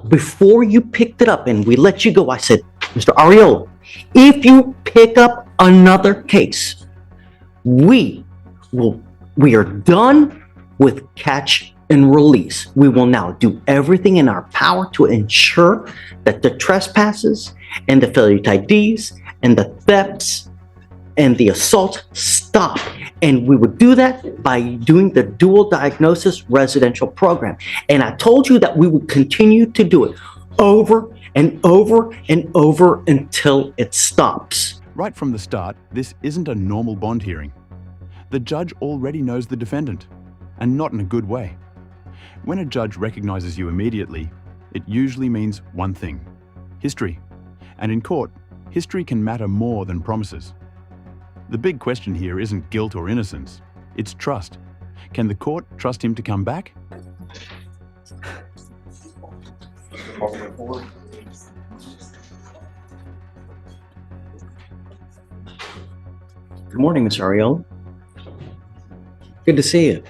before you picked it up and we let you go, I said, Mr. Ariola, if you pick up another case, we are done with catch and release. We will now do everything in our power to ensure that the trespasses and the failure to IDs and the thefts and the assault stop. And we would do that by doing the dual diagnosis residential program. And I told you that we would continue to do it over and over and over until it stops. Right from the start, this isn't a normal bond hearing. The judge already knows the defendant, and not in a good way. When a judge recognizes you immediately, it usually means one thing: history. And in court, history can matter more than promises. The big question here isn't guilt or innocence, it's trust. Can the court trust him to come back? Good morning, Ms. Ariola. Good to see you.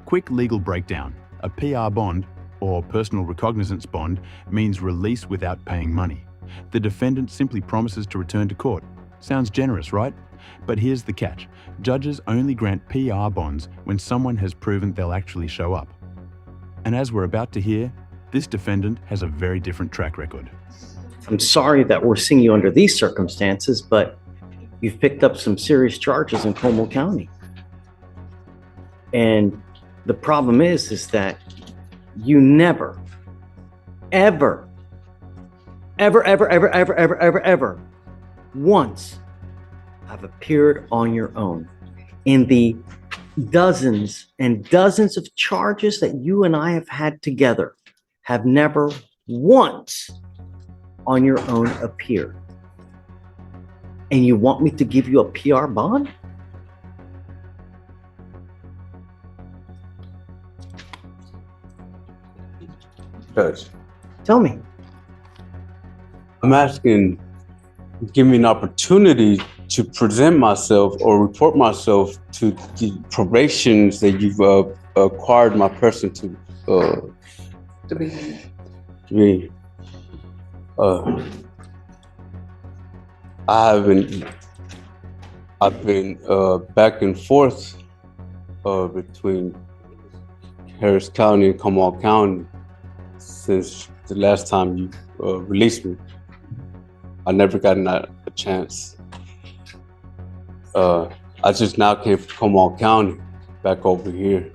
Quick legal breakdown. A PR bond, or personal recognizance bond, means release without paying money. The defendant simply promises to return to court. Sounds generous, right? But here's the catch. Judges only grant PR bonds when someone has proven they'll actually show up. And as we're about to hear, this defendant has a very different track record. I'm sorry that we're seeing you under these circumstances, but you've picked up some serious charges in Como County. And the problem is that you never, ever once have appeared on your own. In the dozens and dozens of charges that you and I have had together, have never once on your own appeared. And you want me to give you a PR bond? Judge, Tell me. I'm asking, give me an opportunity to present myself or report myself to the probations that you've acquired my person to be. I've been back and forth between Harris County and Comal County since the last time you released me. I never gotten a chance. I just now came from Comal County back over here.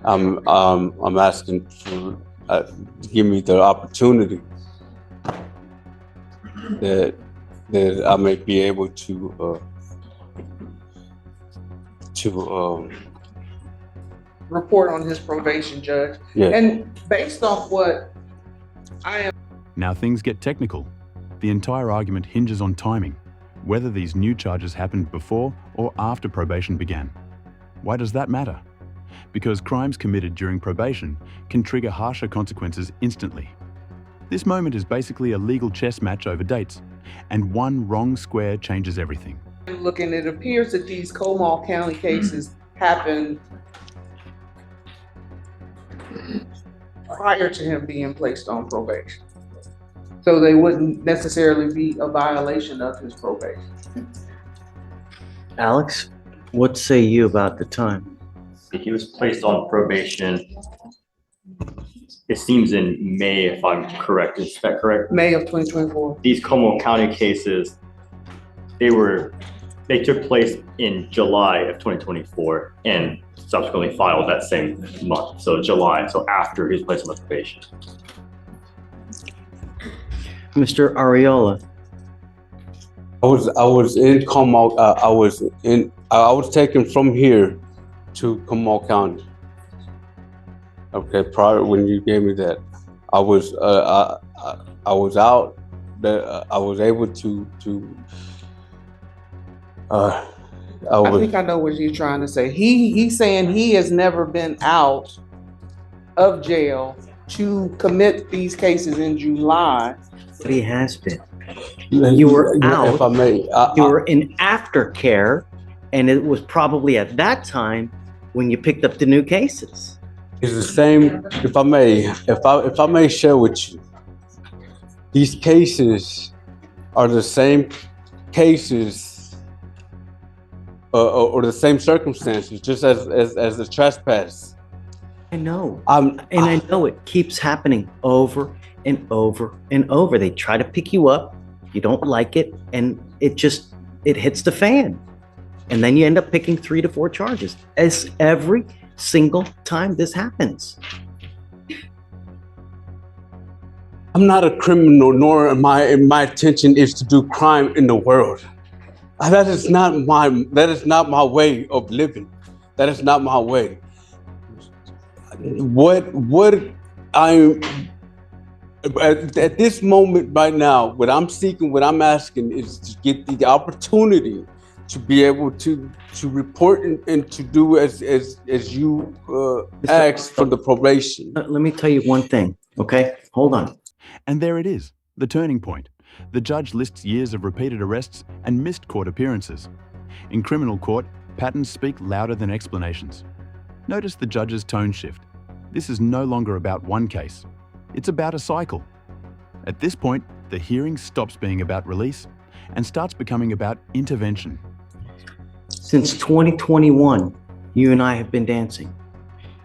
I'm asking for to give me the opportunity that I may be able to report on his probation, Judge. Yeah. And based off what I am. Now things get technical. The entire argument hinges on timing, whether these new charges happened before or after probation began. Why does that matter? Because crimes committed during probation can trigger harsher consequences instantly. This moment is basically a legal chess match over dates, and one wrong square changes everything. Looking, it appears that these Comal County cases happened prior to him being placed on probation. So they wouldn't necessarily be a violation of his probation. Alex, what say you about the time? He was placed on probation, it seems in May, if I'm correct. Is that correct? May of 2024. These Como County cases, they took place in July of 2024 and subsequently filed that same month. So July, so after he was placed on probation. Mr. Ariola. I was in Comal. I was taken from here to Comal County. Okay, prior when you gave me that, I was out. That I was able to. I think I know what you're trying to say. He's saying he has never been out of jail to commit these cases in July. But he has been. You were out. If I may, you were in aftercare, and it was probably at that time when you picked up the new cases. It's the same, if I may share with you, these cases are the same cases or the same circumstances, just as the trespass. I know. And I know it keeps happening over and over and over. They try to pick you up, you don't like it, and it hits the fan. And then you end up picking 3 to 4 charges. As every single time this happens. I'm not a criminal, nor my intention is to do crime in the world. That is not my way of living. That is not my way. What I'm at this moment right now, what I'm seeking, what I'm asking is to get the opportunity to be able to report and to do as you asked for the probation. Let me tell you one thing, okay? Hold on. And there it is, the turning point. The judge lists years of repeated arrests and missed court appearances. In criminal court, patterns speak louder than explanations. Notice the judge's tone shift. This is no longer about one case. It's about a cycle. At this point, the hearing stops being about release and starts becoming about intervention. Since 2021, you and I have been dancing.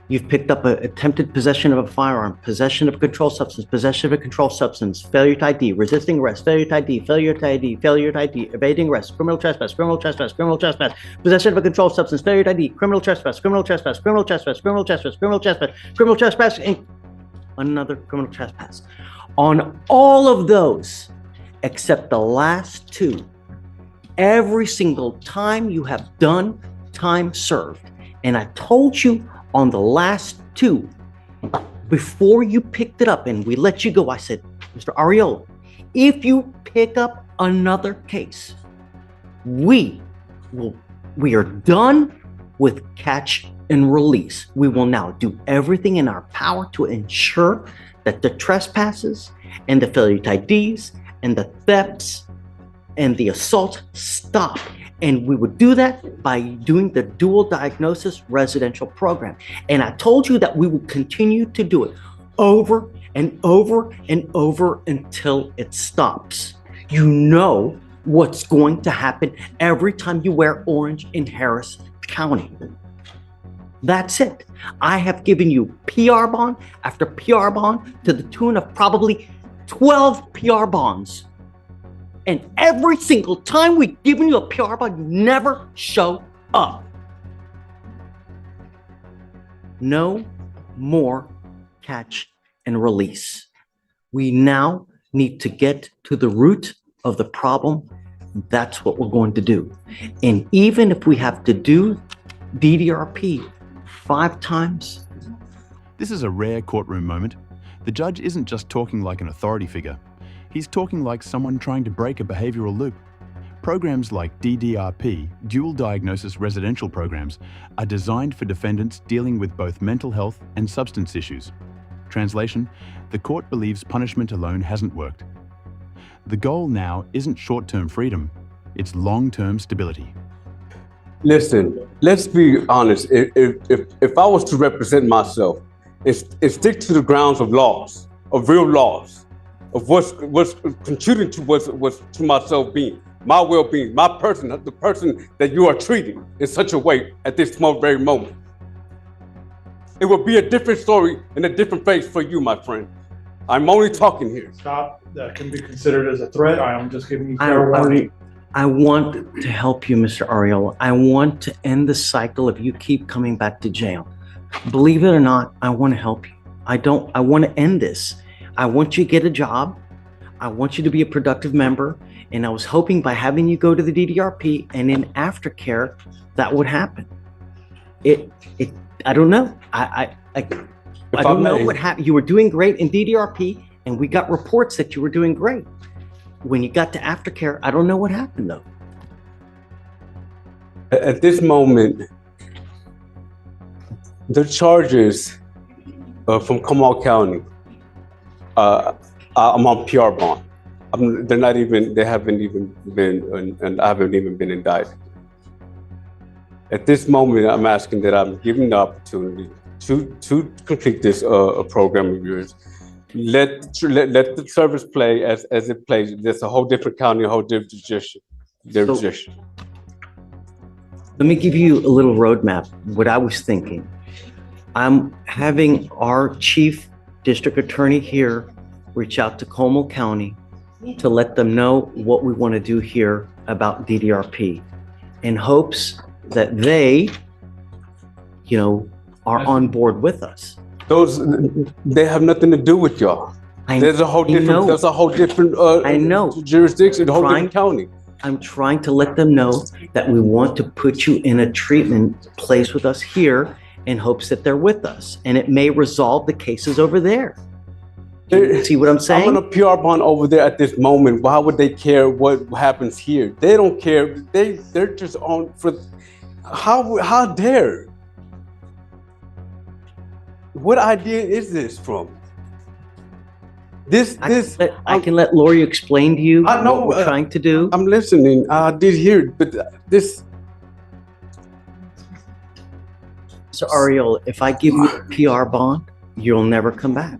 You've picked up attempted possession of a firearm, possession of a controlled substance, possession of a controlled substance, failure to ID, resisting arrest, failure to ID, failure to ID, failure to ID, evading arrest, criminal trespass, criminal trespass, criminal trespass, possession of a controlled substance, failure to ID, criminal trespass, criminal trespass, criminal trespass, criminal trespass, criminal trespass, criminal trespass, and another criminal trespass. On all of those, except the last 2, every single time you have done time served. And I told you on the last 2, before you picked it up and we let you go, I said, Mr. Ariola, if you pick up another case, we are done with catch and release. We will now do everything in our power to ensure that the trespasses and the failure to IDs and the thefts and the assault stop. And we would do that by doing the dual diagnosis residential program. And I told you that we would continue to do it over and over and over until it stops. You know what's going to happen every time you wear orange in Harris County. That's it. I have given you PR bond after PR bond to the tune of probably 12 PR bonds. And every single time we've given you a PR bond, you never show up. No more catch and release. We now need to get to the root of the problem. That's what we're going to do. And even if we have to do DDRP 5 times. This is a rare courtroom moment. The judge isn't just talking like an authority figure. He's talking like someone trying to break a behavioral loop. Programs like DDRP, Dual Diagnosis Residential Programs, are designed for defendants dealing with both mental health and substance issues. Translation: the court believes punishment alone hasn't worked. The goal now isn't short-term freedom, it's long-term stability. Listen, let's be honest. If I was to represent myself, it's stick to the grounds of laws, of real laws, of what's contributing to myself being, my well-being, my person, the person that you are treating in such a way at this very moment. It would be a different story and a different face for you, my friend. I'm only talking here. Stop. That can be considered as a threat. I am just giving you fair warning. I want to help you, Mr. Ariola. I want to end the cycle of you keep coming back to jail. Believe it or not, I want to help you. I want to end this. I want you to get a job. I want you to be a productive member. And I was hoping by having you go to the DDRP and in aftercare, that would happen. I don't know. I don't know what happened. You were doing great in DDRP and we got reports that you were doing great. When you got to aftercare, I don't know what happened though. At this moment, the charges from Comal County, I'm on PR bond. They haven't even been, and I haven't even been indicted. At this moment, I'm asking that I'm given the opportunity to complete this program of yours. Let the service play as it plays. There's a whole different county, a whole different jurisdiction. Let me give you a little roadmap, what I was thinking. I'm having our chief district attorney here reach out to Como County to let them know what we want to do here about DDRP in hopes that they, are on board with us. They have nothing to do with y'all. There's a whole different I know. Jurisdiction, a whole different county. I'm trying to let them know that we want to put you in a treatment place with us here in hopes that they're with us, and it may resolve the cases over there. See what I'm saying? I'm on a PR bond over there at this moment. Why would they care what happens here? They don't care. They're just on for how dare? What idea is this from? I can let Lori explain to you what we're trying to do. I'm listening. I did hear it, but this. So Ariel, if I give you a PR bond, you'll never come back.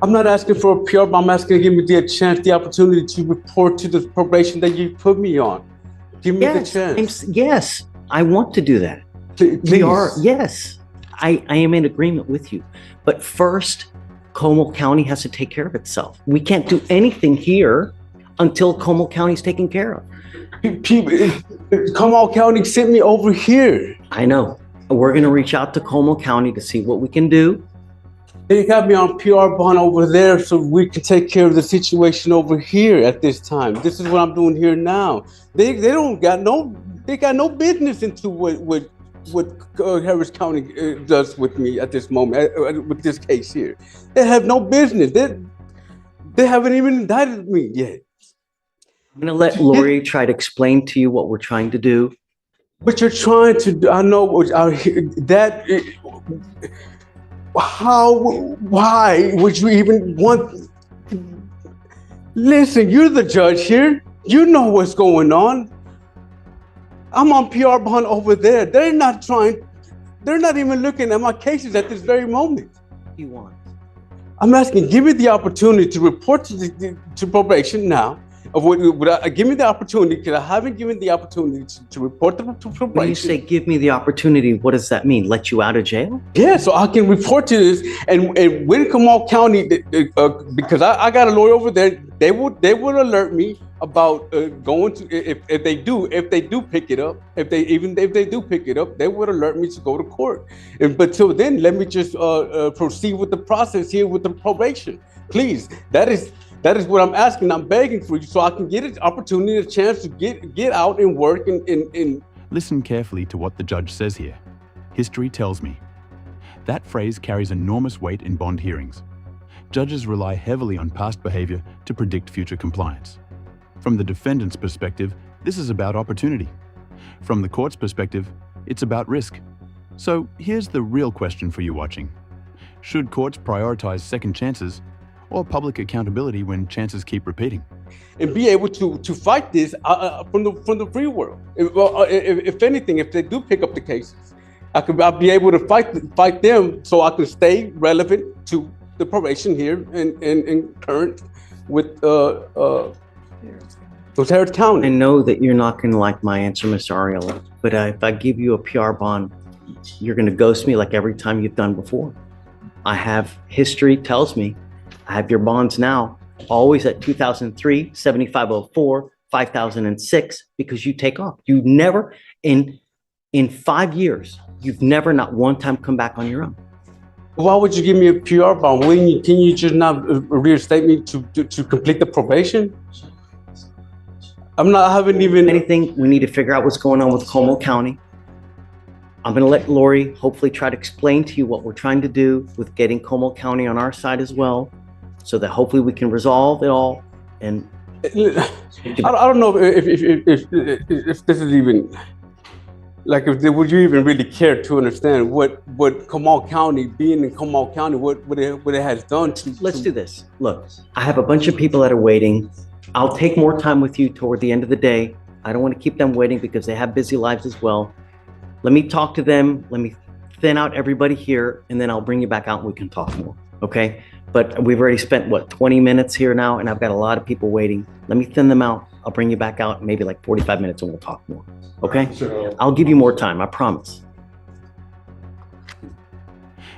I'm not asking for a PR bond. I'm asking to give me the opportunity to report to the probation that you put me on. Give me the chance. Yes, I want to do that. Please. Yes, I am in agreement with you. But first, Como County has to take care of itself. We can't do anything here until Como County's taken care of. Como County sent me over here. I know. We're going to reach out to Como County to see what we can do. They got me on PR bond over there so we can take care of the situation over here at this time. This is what I'm doing here now. They got no business into what Harris County does with me at this moment, with this case here. They have no business. They haven't even indicted me yet. I'm going to let Lori try to explain to you what we're trying to do. But you're trying to do, I know why would you even want, listen, you're the judge here. You know what's going on. I'm on PR bond over there. They're not even looking at my cases at this very moment. What do you want? I'm asking, give me the opportunity to report to probation now. Give me the opportunity, because I haven't given the opportunity to report to probation. When you say give me the opportunity, what does that mean? Let you out of jail? Yeah, so I can report to this. And when Comal County, because I got a lawyer over there, they would alert me about going to, if they do pick it up, if they do pick it up, they would alert me to go to court. But till then, let me just proceed with the process here with the probation. Please, that is what I'm asking. I'm begging for you so I can get an opportunity, a chance to get out and work and Listen carefully to what the judge says here. History tells me. That phrase carries enormous weight in bond hearings. Judges rely heavily on past behavior to predict future compliance. From the defendant's perspective, this is about opportunity. From the court's perspective, it's about risk. So here's the real question for you watching. Should courts prioritize second chances or public accountability when chances keep repeating? And be able to fight this from the free world. If anything, if they do pick up the cases, I'll be able to fight them so I can stay relevant to the probation here and current with Harris County. I know that you're not going to like my answer, Mr. Ariel, but if I give you a PR bond, you're going to ghost me like every time you've done before. I have history tells me I have your bonds now, always at 2003, 7504, 5006, because you take off. You never, in 5 years, you've never not one time come back on your own. Why would you give me a PR bond? Can you just not reinstate me to complete the probation? I haven't even... Anything, we need to figure out what's going on with Como County. I'm going to let Lori hopefully try to explain to you what we're trying to do with getting Como County on our side as well, so that hopefully we can resolve it all. And I don't know if this is even, like, would you even really care to understand what Comal County, being in Comal County, what it has done to... Let's do this. Look, I have a bunch of people that are waiting. I'll take more time with you toward the end of the day. I don't want to keep them waiting because they have busy lives as well. Let me talk to them. Let me thin out everybody here, and then I'll bring you back out and we can talk more, okay? But we've already spent, what, 20 minutes here now, and I've got a lot of people waiting. Let me thin them out. I'll bring you back out in maybe like 45 minutes and we'll talk more, okay? So, I'll give you more time, I promise.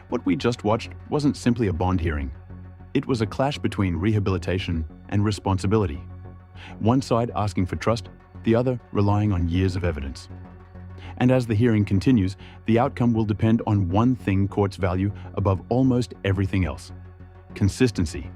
What we just watched wasn't simply a bond hearing. It was a clash between rehabilitation and responsibility. One side asking for trust, the other relying on years of evidence. And as the hearing continues, the outcome will depend on one thing courts value above almost everything else: consistency